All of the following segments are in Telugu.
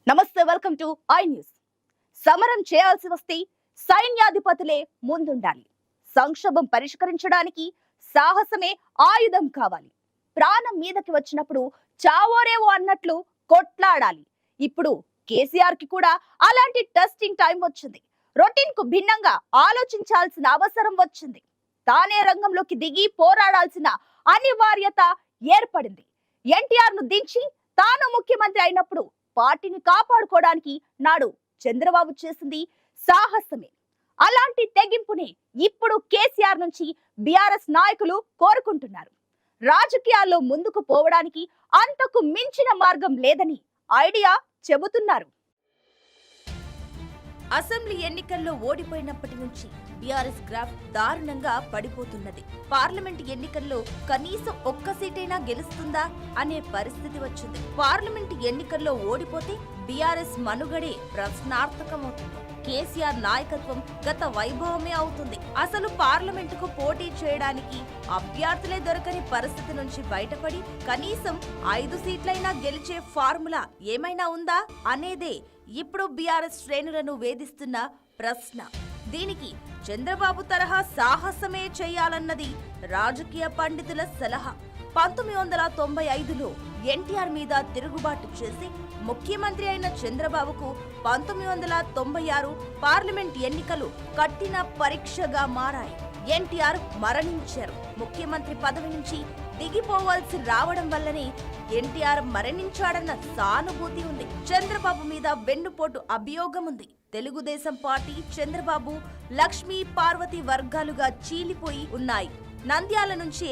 నమస్తే, వెల్కమ్ టు ఐ న్యూస్. సమరం చేయాల్సి వస్తే సైన్యాధిపతులే ముందుండాలి. సంక్షోభం పరిష్కరించడానికి సాహసమే ఆయుధం కావాలి. ప్రాణం మీదకి వచ్చినప్పుడు చావోరేవో అన్నట్లు కొట్లాడాలి. ఇప్పుడు కేసీఆర్ కి కూడా అలాంటి టెస్టింగ్ టైం వచ్చింది. రొటీన్ కు భిన్నంగా ఆలోచించాల్సిన అవసరం వచ్చింది. తానే రంగంలోకి దిగి పోరాడాల్సిన అనివార్యత ఏర్పడింది. ఎన్టీఆర్ ను దించి తాను ముఖ్యమంత్రి అయినప్పుడు పార్టీని కాపాడుకోవడానికి నాడు చంద్రబాబు చేసింది సాహసమే. అలాంటి తెగింపుని ఇప్పుడు కేసీఆర్ నుంచి బీఆర్ఎస్ నాయకులు కోరుకుంటున్నారు. రాజకీయాల్లో ముందుకు పోవడానికి అంతకు మించిన మార్గం లేదని ఐడియా చెబుతున్నారు. అసెంబ్లీ ఎన్నికల్లో ఓడిపోయినప్పటి నుంచి బీఆర్ఎస్ గ్రాఫ్ దారుణంగా పడిపోతున్నది. పార్లమెంట్ ఎన్నికల్లో కనీసం ఒక్క సీటైనా గెలుస్తుందా అనే పరిస్థితి వచ్చింది. పార్లమెంట్ ఎన్నికల్లో ఓడిపోతే బీఆర్ఎస్ మనుగడే ప్రశ్నార్థకమవుతుంది. కేసీఆర్ నాయకత్వం గత వైభవమే అవుతుంది. అసలు పార్లమెంటుకు పోటీ చేయడానికి అభ్యర్థులే దొరకని పరిస్థితి నుంచి బయటపడి కనీసం 5 సీట్లైనా గెలిచే ఫార్ములా ఏమైనా ఉందా అనేదే ఇప్పుడు బీఆర్ఎస్ శ్రేణులను వేధిస్తున్న ప్రశ్న. దీనికి చంద్రబాబు తరహా సాహసమే చేయాలన్నది రాజకీయ పండితుల సలహా. 1995లో ఎన్టీఆర్ మీద తిరుగుబాటు చేసి ముఖ్యమంత్రి అయిన చంద్రబాబుకు 1996 పార్లమెంట్ ఎన్నికలు కఠిన పరీక్షగా మారాయి. ఎన్టీఆర్ మరణించారు. ముఖ్యమంత్రి పదవి నుంచి దిగిపోవాల్సి రావడం వల్లనే ఎన్టీఆర్ మరణించాడన్న సానుభూతి ఉంది. చంద్రబాబు మీద వెన్నుపోటు అభియోగం ఉంది. తెలుగుదేశం పార్టీ చంద్రబాబు, లక్ష్మీ పార్వతి వర్గాలుగా చీలిపోయి ఉన్నాయి. నంద్యాల నుంచే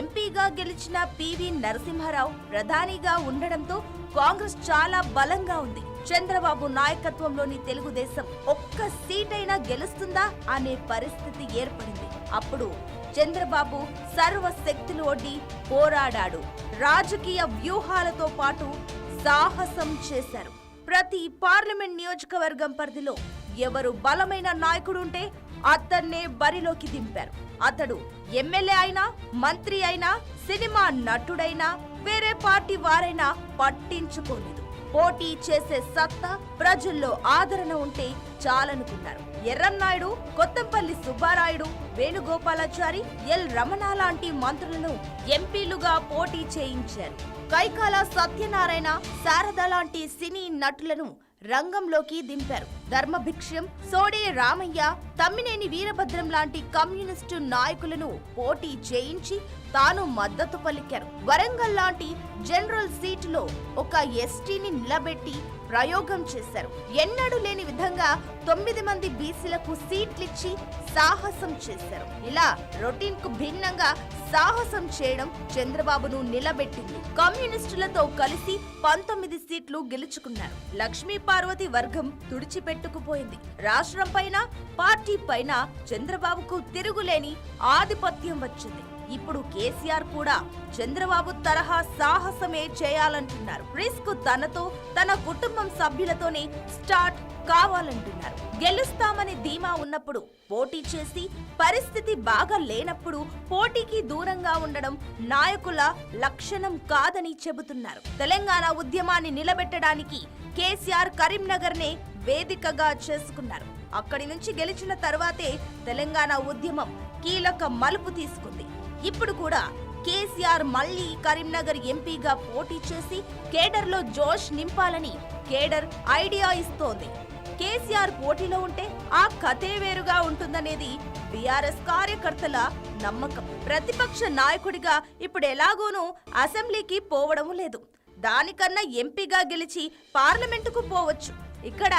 ఎంపీగా గెలిచిన పివి నరసింహారావు ప్రధానిగా ఉండడంతో కాంగ్రెస్ చాలా బలంగా ఉంది. చంద్రబాబు నాయకత్వంలోని తెలుగుదేశం ఒక్క సీటైనా గెలుస్తుందా అనే పరిస్థితి ఏర్పడింది. అప్పుడు చంద్రబాబు సర్వశక్తులు ఒడ్డి పోరాడాడు. రాజకీయ వ్యూహాలతో పాటు సాహసం చేశారు. ప్రతి పార్లమెంట్ నియోజకవర్గం పరిధిలో ఎవరు బలమైన నాయకుడుంటే అతన్నే బరిలోకి దింపారు. అతడు ఎమ్మెల్యే అయినా, మంత్రి అయినా, సినిమా నటుడైనా, వేరే పార్టీ వారైనా పట్టించుకోలేదు. పోటీ చేసే సత్తా, ప్రజల్లో ఆదరణ ఉంటే చాలనుకున్నారు. ఎర్రన్నాయుడు, కొత్తంపల్లి సుబ్బారాయుడు, వేణుగోపాలాచారి, ఎల్ రమణ లాంటి మంత్రులను ఎంపీలుగా పోటీ చేయించారు. కైకాల సత్యనారాయణ, శారద లాంటి సినీ నటులను రంగంలోకి దింపారు. ధర్మభిక్షం, సోడే రామయ్య, తమ్మినేని వీరభద్రం లాంటి కమ్యూనిస్టు నాయకులను పోటీ చేయించి తాను మద్దతు పలికారు. వరంగల్ లాంటి జనరల్ సీటులో ఒక ఎస్టీని నిలబెట్టి ప్రయోగం చేశారు. ఎన్నడూ లేని విధంగా 9 మంది బీసీలకు సీట్లిచ్చి సాహసం చేశారు. ఇలా రొటీన్ కు భిన్నంగా సాహసం చేయడం చంద్రబాబును నిలబెట్టింది. కమ్యూనిస్టులతో కలిసి 19 సీట్లు గెలుచుకున్నారు. లక్ష్మీ పార్వతి వర్గం తుడిచిపెట్టుకుపోయింది. రాష్ట్రం పైన, పార్టీ పైన చంద్రబాబుకు తిరుగులేని ఆధిపత్యం వచ్చింది. ఇప్పుడు కేసీఆర్ కూడా చంద్రబాబు తరహా సాహసమే చేయాలంటున్నారు. రిస్క్ తనతో, తన కుటుంబం సభ్యులతోనే స్టార్ట్ కావాలంటున్నారు. గెలుస్తామని ధీమా ఉన్నప్పుడు పోటీ చేసి, పరిస్థితి బాగా లేనప్పుడు పోటీకి దూరంగా ఉండడం నాయకుల లక్షణం కాదని చెబుతున్నారు. తెలంగాణ ఉద్యమాన్ని నిలబెట్టడానికి కేసీఆర్ కరీంనగర్ నే వేదికగా చేసుకున్నారు. అక్కడి నుంచి గెలిచిన తర్వాతే తెలంగాణ ఉద్యమం కీలక మలుపు తీసుకుంది. ఇప్పుడు కూడా కేసీఆర్ మళ్లీ కరీంనగర్ ఎంపీగా పోటీ చేసి కేడర్లో జోష్ నింపాలని కేడర్ ఐడియా ఇస్తోంది. కేసీఆర్ పోటీలో ఉంటే ఆ కథే వేరుగా ఉంటుందనేది బీఆర్ఎస్ కార్యకర్తల నమ్మకం. ప్రతిపక్ష నాయకుడిగా ఇప్పుడు ఎలాగోనూ అసెంబ్లీకి పోవడం లేదు. దానికన్నా ఎంపీగా గెలిచి పార్లమెంటుకు పోవచ్చు. ఇక్కడ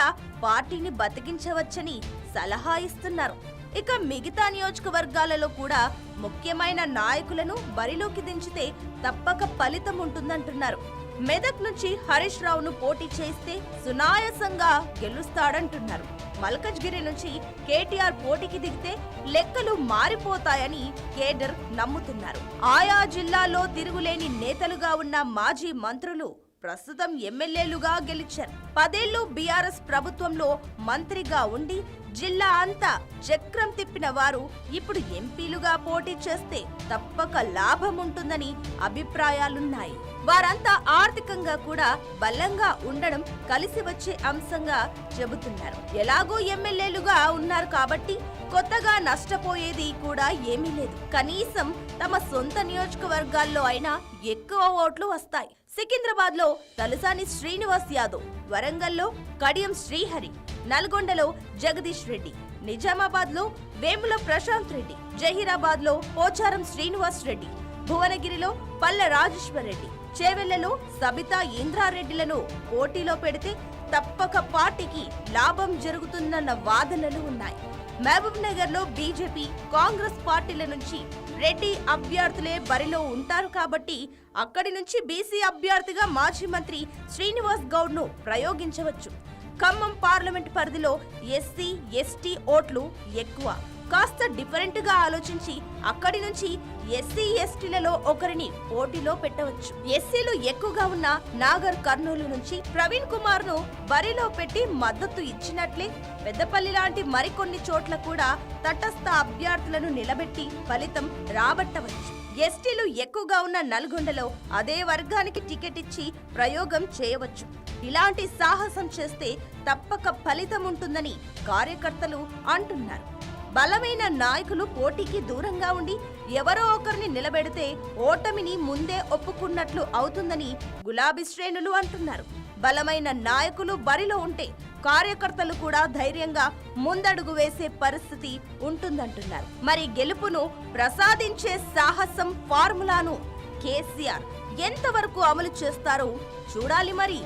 పార్టీని బతికించవచ్చని సలహా ఇస్తున్నారు. ఇక మిగతా నియోజకవర్గాలలో కూడా ముఖ్యమైన నాయకులను బరిలోకి దించితే తప్పక ఫలితం ఉంటుందంటున్నారు. మెదక్ నుంచి హరీష్ రావును పోటీ చేస్తే సునాయాసంగా గెలుస్తాడంటున్నారు. మల్కజ్గిరి నుంచి కేటీఆర్ పోటీకి దిగితే లెక్కలు మారిపోతాయని కేడర్ నమ్ముతున్నారు. ఆయా జిల్లాలో తిరుగులేని నేతలుగా ఉన్న మాజీ మంత్రులు ప్రస్తుతం ఎమ్మెల్యేలుగా గెలిచారు. 10 ఏళ్లు బీఆర్ఎస్ ప్రభుత్వంలో మంత్రిగా ఉండి జిల్లా అంతా చక్రం తిప్పిన వారు ఇప్పుడు ఎంపీలుగా పోటీ చేస్తే తప్పక లాభం ఉంటుందని అభిప్రాయాలున్నాయి. వారంతా ఆర్థికంగా కూడా బలంగా ఉండడం కలిసి వచ్చే అంశంగా చెబుతున్నారు. ఎలాగో ఎమ్మెల్యేలుగా ఉన్నారు కాబట్టి కొత్తగా నష్టపోయేది కూడా ఏమీ లేదు. కనీసం తమ సొంత నియోజకవర్గాల్లో అయినా ఎక్కువ ఓట్లు వస్తాయి. సికింద్రాబాద్ లో తలసాని శ్రీనివాస్ యాదవ్, వరంగల్లో కడియం శ్రీహరి, నల్గొండలో జగదీష్ రెడ్డి, నిజామాబాద్ లో వేముల ప్రశాంత్ రెడ్డి, జహీరాబాద్ లో పోచారం శ్రీనివాస్ రెడ్డి, భువనగిరిలో పల్ల రాజేశ్వర్ రెడ్డి, చేవెళ్లలో సబితా ఇంద్రారెడ్డిలను పోటీలో పెడితే తప్పక పార్టీకి లాభం జరుగుతుందన్న వాదనలు ఉన్నాయి. మహబూబ్ నగర్ లో బీజేపీ, కాంగ్రెస్ పార్టీల నుంచి రెడ్డి అభ్యర్థులే బరిలో ఉంటారు కాబట్టి అక్కడి నుంచి బీసీ అభ్యర్థిగా మాజీ మంత్రి శ్రీనివాస్ గౌడ్ ను ప్రయోగించవచ్చు. ఖమ్మం పార్లమెంట్ పరిధిలో ఎస్సీ, ఎస్టీ ఓట్లు ఎక్కువ. కాస్త డిఫరెంట్ గా ఆలోచించి అక్కడి నుంచి ఎస్సీ, ఎస్టీలలో ఒకరిని పోటీలో పెట్టవచ్చు. ఎస్సీలు ఎక్కువగా ఉన్న నాగర్ కర్నూలు నుంచి ప్రవీణ్ కుమార్ ను బరిలో పెట్టి మద్దతు ఇచ్చినట్లే పెద్దపల్లి లాంటి మరికొన్ని చోట్ల కూడా తటస్థ అభ్యర్థులను నిలబెట్టి ఫలితం రాబట్టవచ్చు. ఎస్టీలు ఎక్కువగా ఉన్న నల్గొండలో అదే వర్గానికి టికెట్ ఇచ్చి ప్రయోగం చేయవచ్చు. ఇలాంటి సాహసం చేస్తే తప్పక ఫలితం ఉంటుందని కార్యకర్తలు అంటున్నారు. బలమైన నాయకులు పోటీకి దూరంగా ఉండి ఎవరో ఒకరిని నిలబెడితే ఓటమిని ముందే ఒప్పుకున్నట్లు అవుతుందని గులాబీ శ్రేణులు అంటున్నారు. బలమైన నాయకులు బరిలో ఉంటే కార్యకర్తలు కూడా ధైర్యంగా ముందడుగు వేసే పరిస్థితి ఉంటుందంటున్నారు. మరి గెలుపును ప్రసాదించే సాహసం ఫార్ములాను కేసీఆర్ ఎంతవరకు అమలు చేస్తారో చూడాలి మరి.